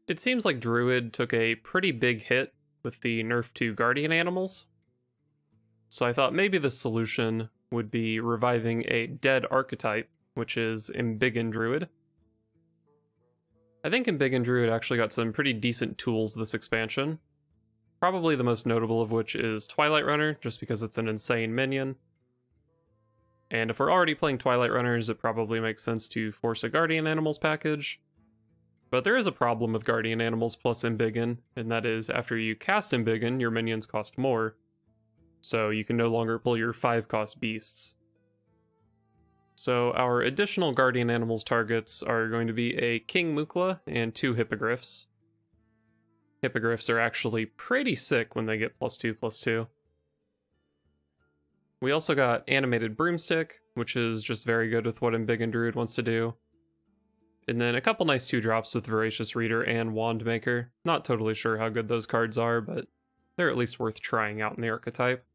It seems like Druid took a pretty big hit with the nerf to Guardian Animals, so I thought maybe the solution would be reviving a dead archetype, which is Embiggen Druid. I think Embiggen Druid actually got some pretty decent tools this expansion, probably the most notable of which is Twilight Runner, just because it's an insane minion. And if we're already playing Twilight Runners, it probably makes sense to force a Guardian Animals package. But there is a problem with Guardian Animals plus Embiggen, and that is after you cast Embiggen, your minions cost more, so you can no longer pull your 5-cost beasts. So our additional Guardian Animals targets are going to be a King Mukla and 2 Hippogriffs. Hippogriffs are actually pretty sick when they get +2/+2. We also got Animated Broomstick, which is just very good with what Embiggen Druid wants to do. And then a couple nice 2-drops with Voracious Reader and Wand Maker. Not totally sure how good those cards are, but they're at least worth trying out in the archetype.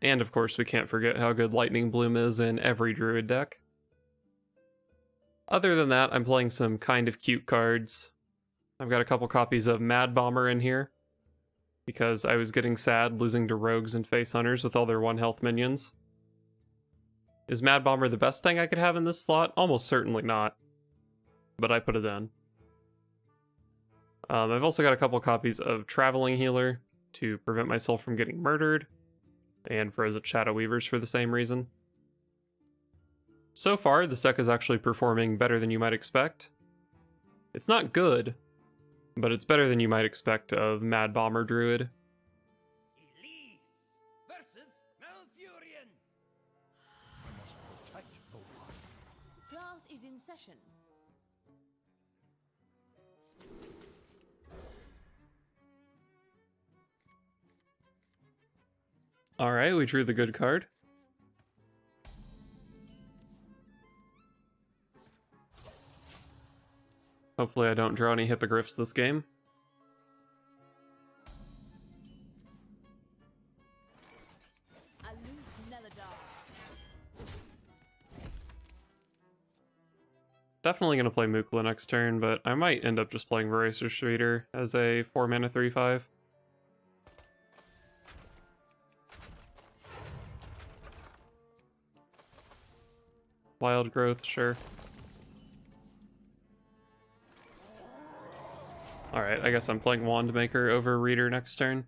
And of course, we can't forget how good Lightning Bloom is in every Druid deck. Other than that, I'm playing some kind of cute cards. I've got a couple copies of Mad Bomber in here, because I was getting sad losing to Rogues and Face Hunters with all their 1-health minions. Is Mad Bomber the best thing I could have in this slot? Almost certainly not, but I put it in. I've also got a couple copies of Traveling Healer to prevent myself from getting murdered, and Frozen Shadow Weavers for the same reason. So far, this deck is actually performing better than you might expect. It's not good, but it's better than you might expect of Mad Bomber Druid. Class is in session. Alright, we drew the good card. Hopefully I don't draw any Hippogriffs this game. Definitely going to play Mukla next turn, but I might end up just playing Voracious Reader as a 4-mana 3/5. Wild Growth, sure. Alright, I guess I'm playing Wand Maker over Reader next turn.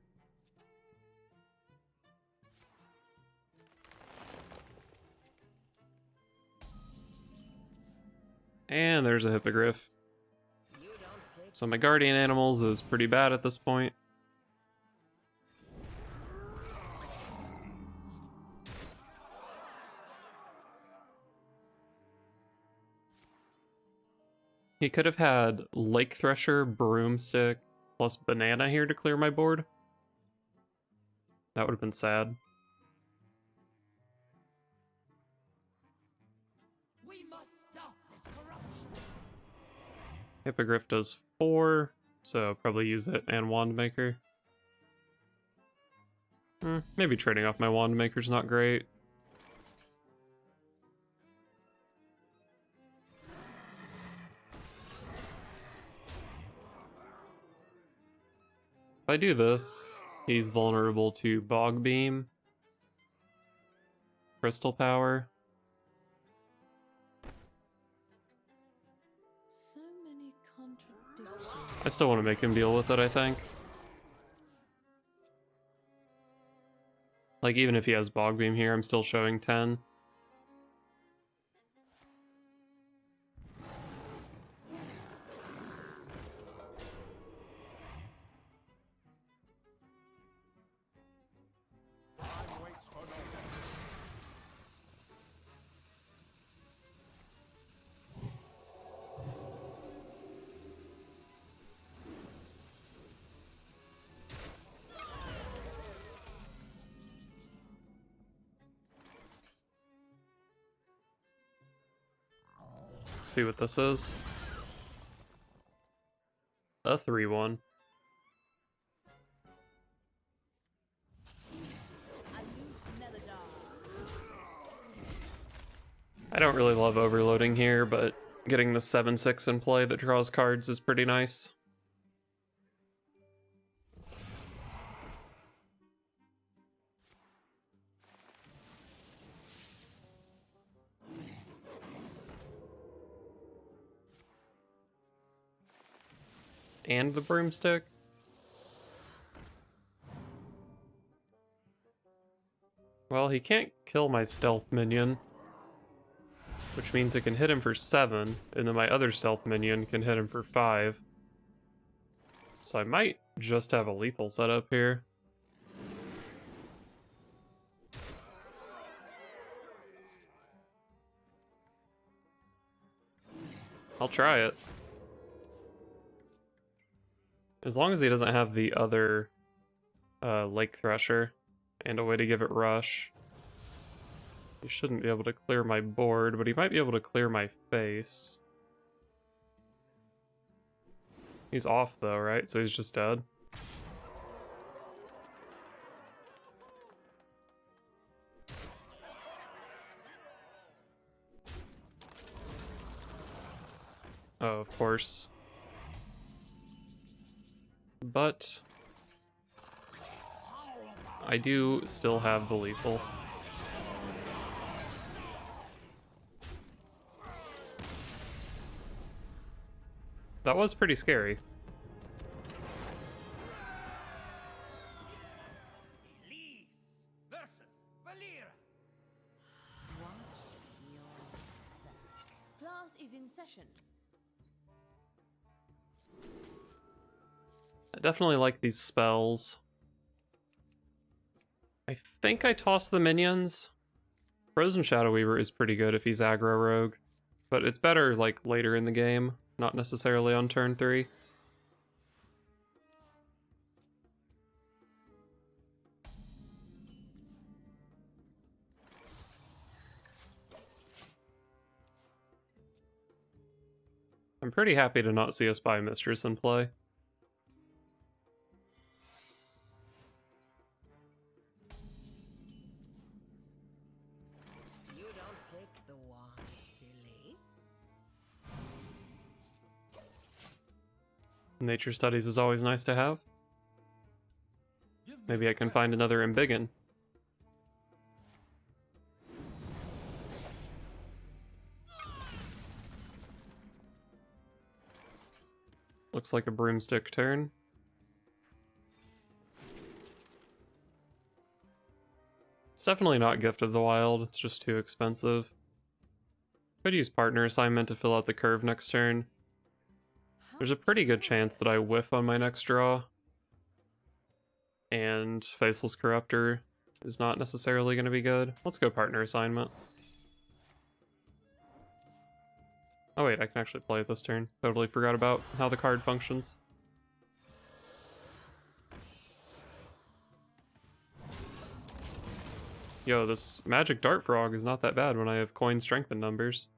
And there's a Hippogriff. So my Guardian Animals is pretty bad at this point. He could have had Lake Thresher, Broomstick, plus Banana here to clear my board. That would have been sad. We must stop this corruption. Hippogriff does 4, so probably use it and Wand Maker. Maybe trading off my Wand Maker's not great. If I do this, he's vulnerable to Bog Beam, Crystal Power. So many contradictions. I still want to make him deal with it, I think. Like, even if he has Bog Beam here, I'm still showing 10. Let's see what this is. A 3/1. I don't really love overloading here, but getting the 7/6 in play that draws cards is pretty nice. And the broomstick. Well, he can't kill my stealth minion, which means it can hit him for 7, and then my other stealth minion can hit him for 5. So I might just have a lethal setup here. I'll try it. As long as he doesn't have the other Lake Thresher and a way to give it rush. He shouldn't be able to clear my board, but he might be able to clear my face. He's off though, right? So he's just dead. Oh, of course. But I do still have the lethal. That was pretty scary. Class is in session. I definitely like these spells. I think I toss the minions. Frozen Shadow Weaver is pretty good if he's aggro rogue, but it's better like later in the game, not necessarily on turn 3. I'm pretty happy to not see a Spy Mistress in play. You don't pick the wand, silly. Nature Studies is always nice to have. Maybe I can find another Embiggen. Looks like a broomstick turn. It's definitely not Gift of the Wild, it's just too expensive. Could use Partner Assignment to fill out the curve next turn. There's a pretty good chance that I whiff on my next draw. And Faceless Corruptor is not necessarily going to be good. Let's go Partner Assignment. Oh wait, I can actually play it this turn. Totally forgot about how the card functions. Yo, this Magic Dart Frog is not that bad when I have coin strengthen numbers.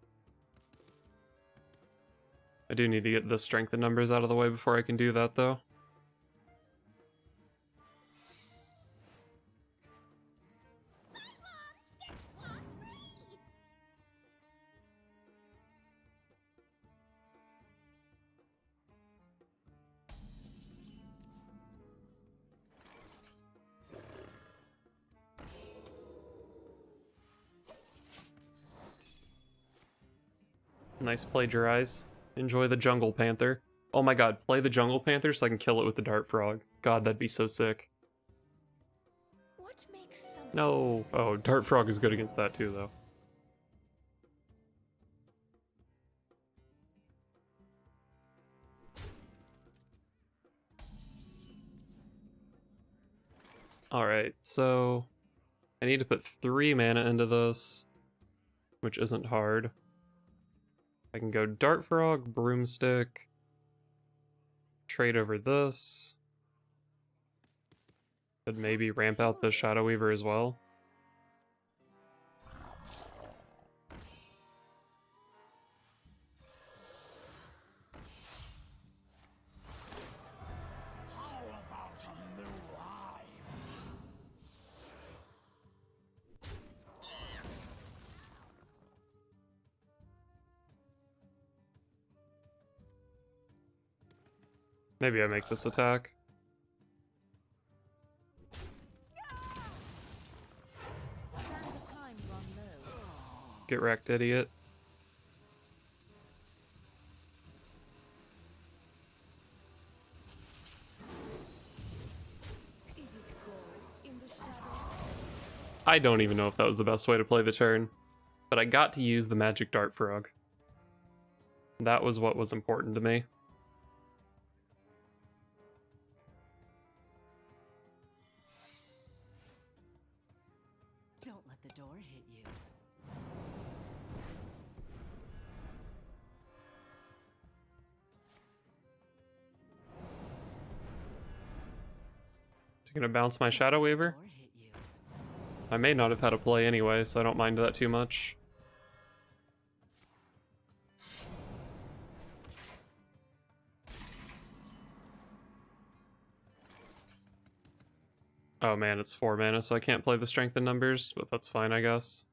I do need to get the strengthen numbers out of the way before I can do that though. Nice plagiarize. Enjoy the Jungle Panther. Oh my god, play the Jungle Panther so I can kill it with the Dart Frog. God, that'd be so sick. What makes some No. Oh, Dart Frog is good against that too, though. Alright, so I need to put 3 mana into this, which isn't hard. I can go Dart Frog, Broomstick, trade over this. Could maybe ramp out the Shadow Weaver as well. Maybe I make this attack. Sands of time run low. Get wrecked, idiot. Is it gold in the shadows? I don't even know if that was the best way to play the turn, but I got to use the magic dart frog. That was what was important to me. Don't let the door hit you. Is he gonna bounce my Shadow Weaver? Door hit you. I may not have had a play anyway, so I don't mind that too much. Oh man, it's 4 mana, so I can't play the strength in numbers, but that's fine, I guess.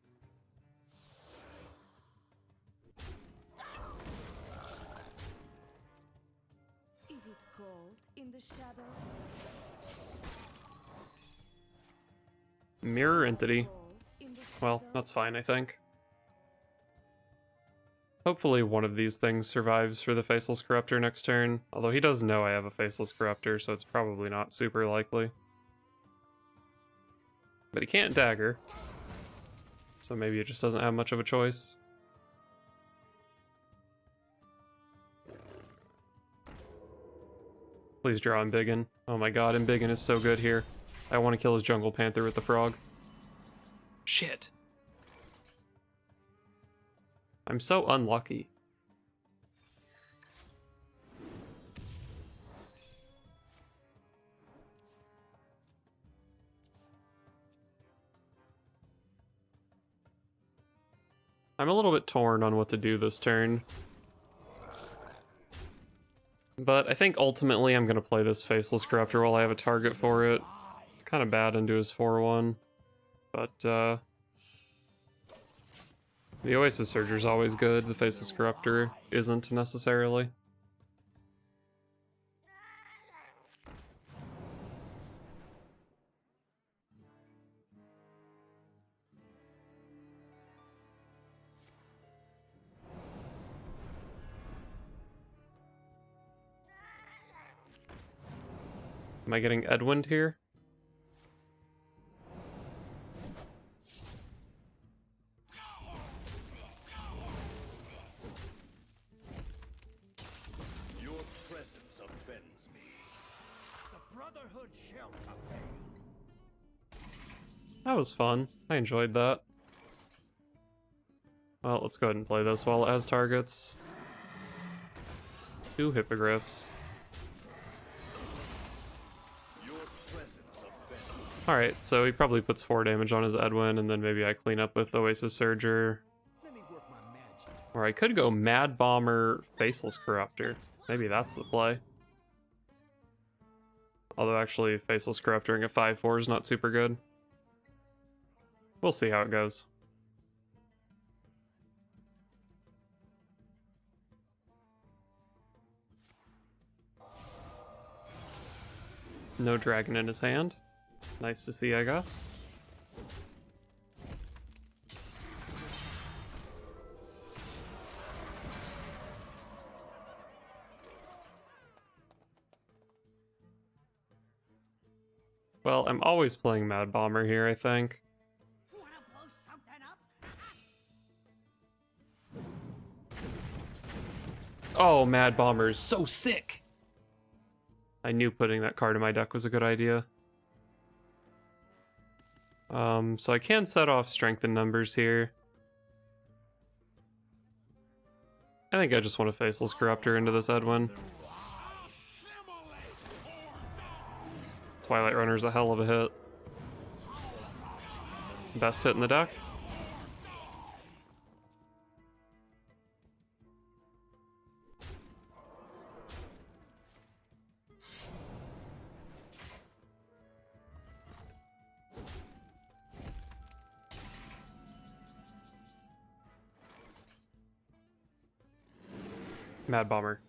Is it gold in the shadows? Mirror Entity. Gold in the Well, shadows? that's fine, I think. Hopefully one of these things survives for the Faceless Corruptor next turn, although he does know I have a Faceless Corruptor, so it's probably not super likely. But he can't dagger, so maybe it just doesn't have much of a choice. Please draw Embiggen. Oh my god, Embiggen is so good here. I want to kill his Jungle Panther with the frog. Shit. I'm so unlucky. I'm a little bit torn on what to do this turn. But I think ultimately I'm going to play this Faceless Corruptor while I have a target for it. It's kind of bad into his 4-1. But, the Oasis Surger's always good. The Faceless Corruptor isn't necessarily. Am I getting Edwind here? Your presence offends me. The Brotherhood shall obey. That was fun. I enjoyed that. Well, let's go ahead and play this while it has targets. 2 Hippogriffs. Your presence offends me. Alright, so he probably puts 4 damage on his Edwin, and then maybe I clean up with Oasis Surger. Let me work my magic. Or I could go Mad Bomber, Faceless Corruptor. Maybe that's the play. Although actually, Faceless Corruptoring a 5/4 is not super good. We'll see how it goes. No dragon in his hand. Nice to see, I guess. Well, I'm always playing Mad Bomber here, I think. Wanna blow something up? Oh, Mad Bomber is so sick! I knew putting that card in my deck was a good idea. So I can set off Strength in numbers here. I think I just want to Faceless Corruptor into this Edwin. Twilight Runner's a hell of a hit. Best hit in the deck. Mad Bomber.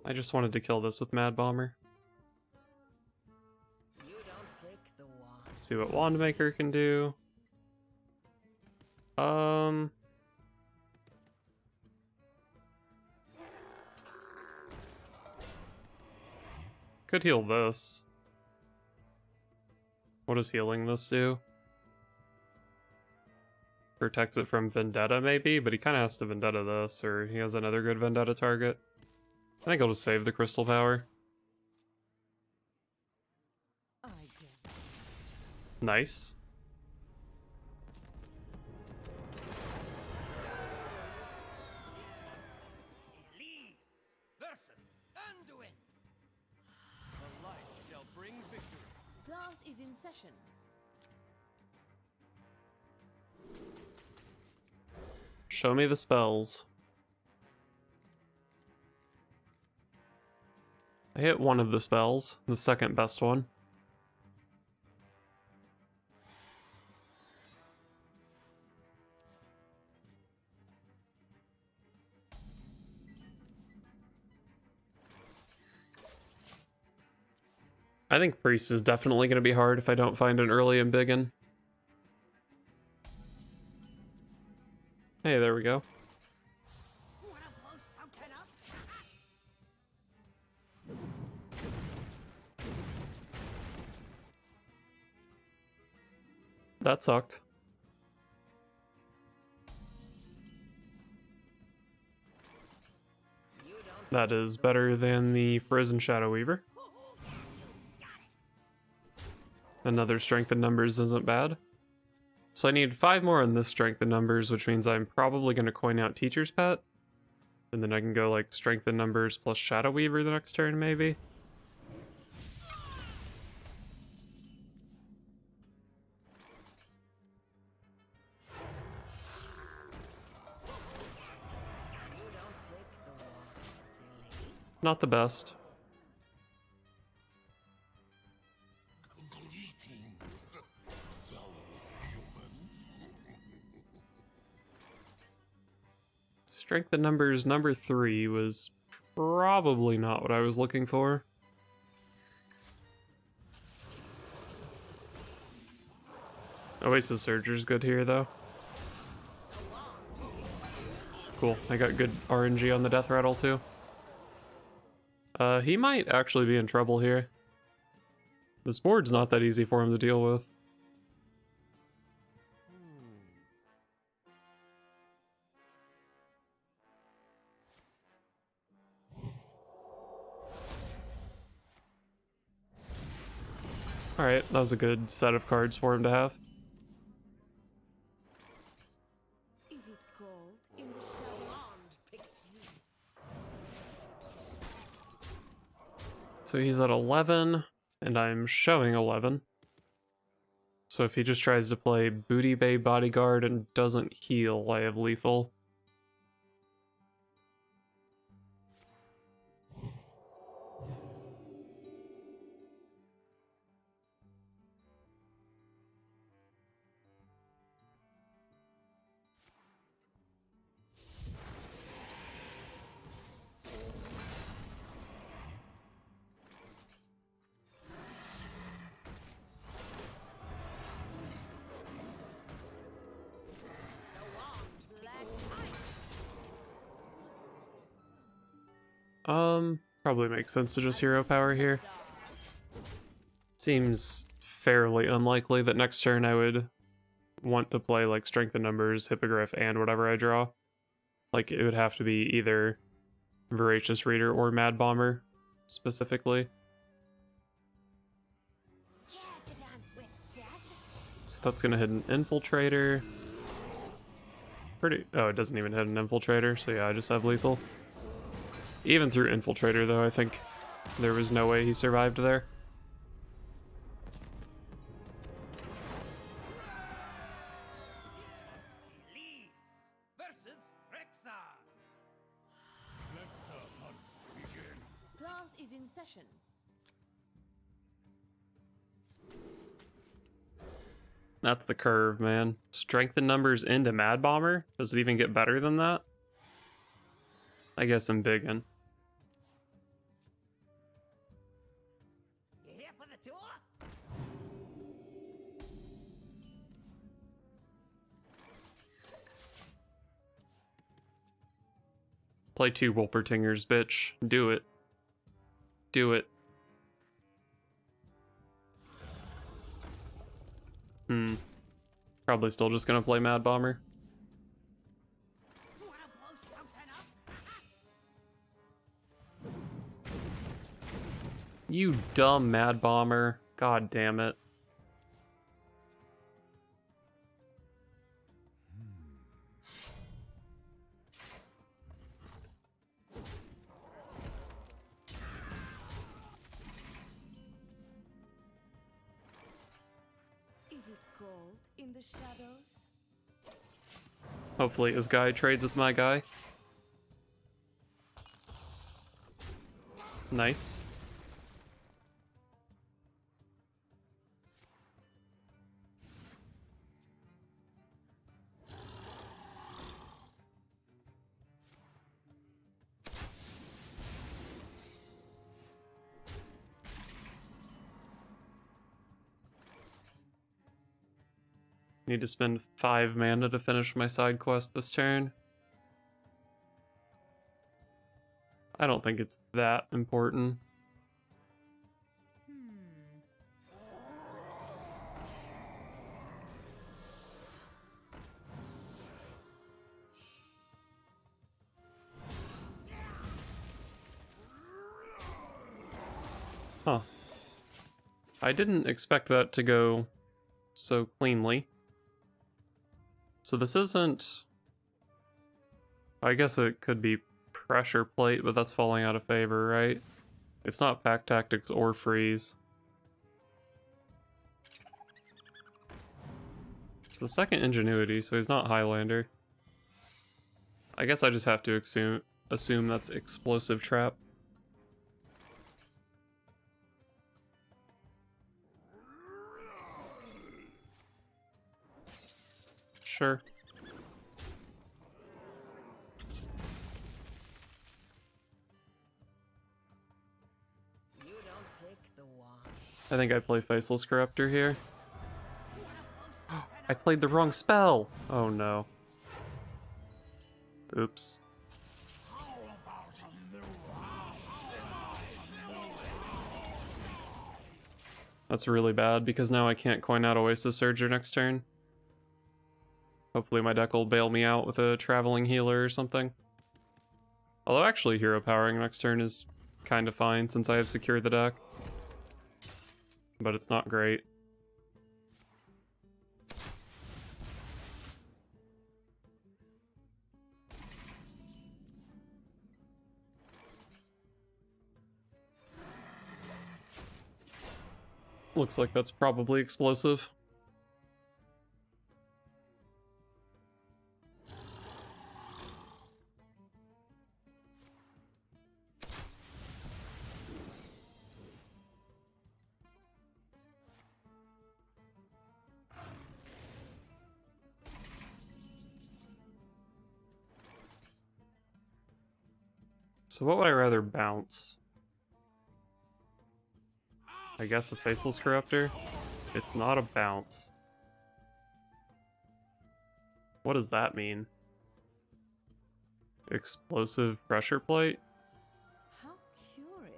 I just wanted to kill this with Mad Bomber. You don't pick the wand. See what Wandmaker can do. Could heal this. What does healing this do? Protects it from Vendetta, maybe, but he kind of has to Vendetta this, or he has another good Vendetta target. I think I'll just save the Crystal Power. I get Nice. Elise versus Anduin. The light shall bring victory. Class is in session. Show me the spells. I hit one of the spells, the second best one. I think Priest is definitely going to be hard if I don't find an early Embiggen. Hey, there we go. Wanna blow something up? That sucked. That is better than the Frozen Shadow Weaver. Another strength in numbers isn't bad. So I need 5 more on this strength in numbers, which means I'm probably going to coin out Teacher's Pet. And then I can go like strength in numbers plus Shadow Weaver the next turn, maybe. You don't pick the wand, silly. Not the best. Strength in numbers number 3 was probably not what I was looking for. Oasis Surger's good here though. Cool, I got good RNG on the Death Rattle too. He might actually be in trouble here. This board's not that easy for him to deal with. Alright, that was a good set of cards for him to have. Is it cold in the shadow? Wand picks you. So he's at 11, and I'm showing 11. So if he just tries to play Booty Bay Bodyguard and doesn't heal, I have lethal. The wand black ice. Probably makes sense to just hero power here. Seems fairly unlikely that next turn I would want to play like Strength in Numbers, Hippogriff, and whatever I draw. Like it would have to be either Voracious Reader or Mad Bomber, specifically. Care to dance with death? So that's gonna hit an Infiltrator. Oh, it doesn't even hit an Infiltrator, so yeah, I just have lethal. Even through Infiltrator, though, I think there was no way he survived there. Elise versus Rexar. Let the hunt begin. Class is in session. That's the curve, man. Strength in numbers into Mad Bomber? Does it even get better than that? I guess Embiggen. Play 2 Wolpertingers, bitch. Do it. Do it. Probably still just gonna play Mad Bomber. You dumb Mad Bomber. God damn it. Is it cold in the shadows? Hopefully his guy trades with my guy. Nice. Need to spend 5 mana to finish my side quest this turn. I don't think it's that important. Huh. I didn't expect that to go so cleanly. So this isn't... I guess it could be Pressure Plate, but that's falling out of favor, right? It's not Pack Tactics or Freeze. It's the second Ingenuity, so he's not Highlander. I guess I just have to assume that's Explosive Trap. Sure. You don't pick the wise. I think I play Faceless Corruptor here. I played the wrong spell! Oh no. Oops. That's really bad, because now I can't coin out Oasis Surger next turn. Hopefully my deck will bail me out with a Traveling Healer or something. Although actually Hero Powering next turn is kind of fine since I have secured the deck. But it's not great. Looks like that's probably explosive. So what would I rather bounce? I guess a Faceless Corruptor? It's not a bounce. What does that mean? Explosive Pressure Plate? How curious.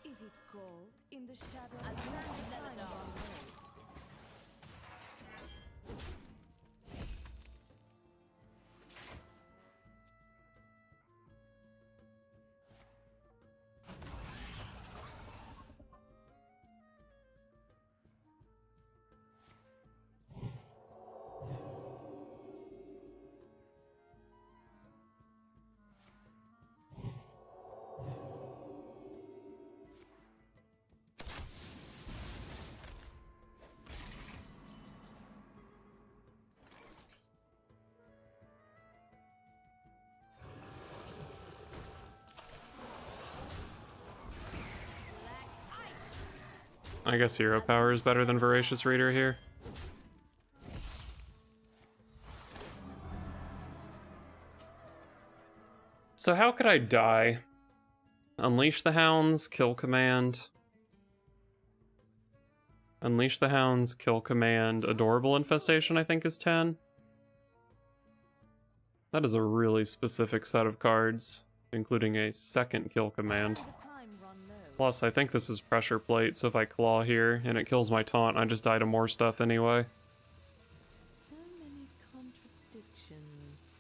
Is it cold in the shadows? I'll send you Time another dog. bomb raid. I guess Hero Power is better than Voracious Reader here. So how could I die? Unleash the Hounds, kill command. Unleash the Hounds, kill command. Adorable Infestation, I think, is 10. That is a really specific set of cards, including a second kill command. The time run low. Plus, I think this is Pressure Plate, so if I claw here and it kills my taunt, I just die to more stuff anyway. So many contradictions.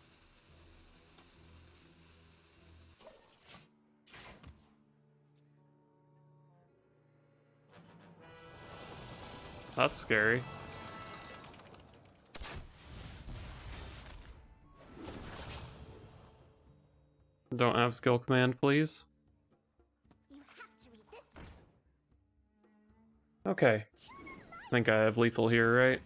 That's scary. Don't have skill command, please. Okay. I think I have lethal here, right?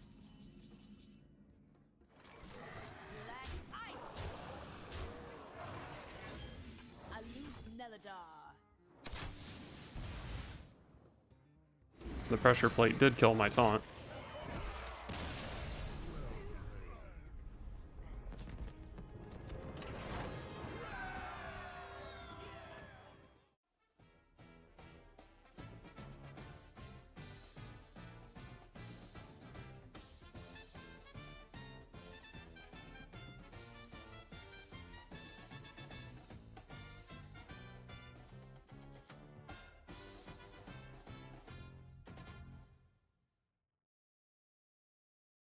The pressure plate did kill my taunt.